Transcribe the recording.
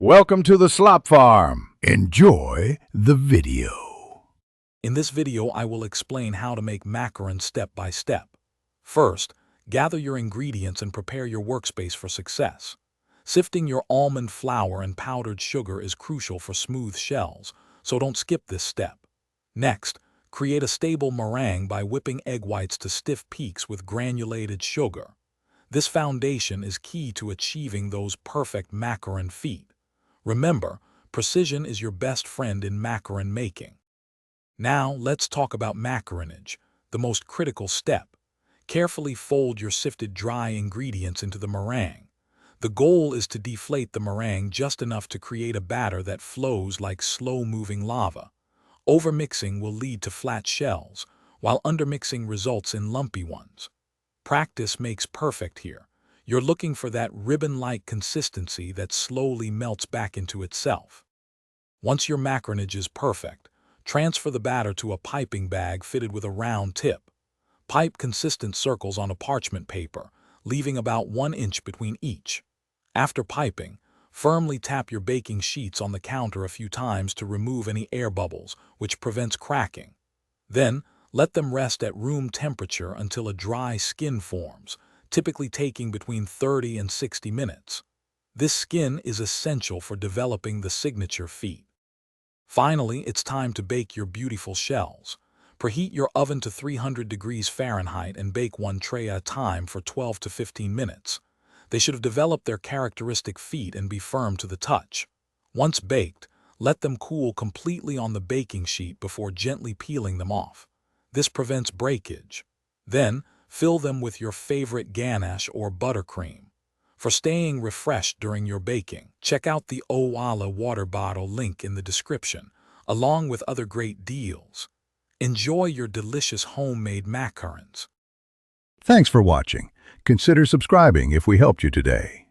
Welcome to the Slop Farm. Enjoy the video. In this video, I will explain how to make macarons step by step. First, gather your ingredients and prepare your workspace for success. Sifting your almond flour and powdered sugar is crucial for smooth shells, so don't skip this step. Next, create a stable meringue by whipping egg whites to stiff peaks with granulated sugar. This foundation is key to achieving those perfect macaron feet. Remember, precision is your best friend in macaron making. Now, let's talk about macaronage, the most critical step. Carefully fold your sifted dry ingredients into the meringue. The goal is to deflate the meringue just enough to create a batter that flows like slow-moving lava. Overmixing will lead to flat shells, while undermixing results in lumpy ones. Practice makes perfect here. You're looking for that ribbon-like consistency that slowly melts back into itself. Once your macaronage is perfect, transfer the batter to a piping bag fitted with a round tip. Pipe consistent circles on a parchment paper, leaving about 1 inch between each. After piping, firmly tap your baking sheets on the counter a few times to remove any air bubbles, which prevents cracking. Then, let them rest at room temperature until a dry skin forms, typically taking between 30 and 60 minutes. This skin is essential for developing the signature feet. Finally, it's time to bake your beautiful shells. Preheat your oven to 300 degrees Fahrenheit and bake one tray at a time for 12 to 15 minutes. They should have developed their characteristic feet and be firm to the touch. Once baked, let them cool completely on the baking sheet before gently peeling them off. This prevents breakage. Then, fill them with your favorite ganache or buttercream. For staying refreshed during your baking, check out the Owala water bottle link in the description, along with other great deals. Enjoy your delicious homemade macarons. Thanks for watching. Consider subscribing if we helped you today.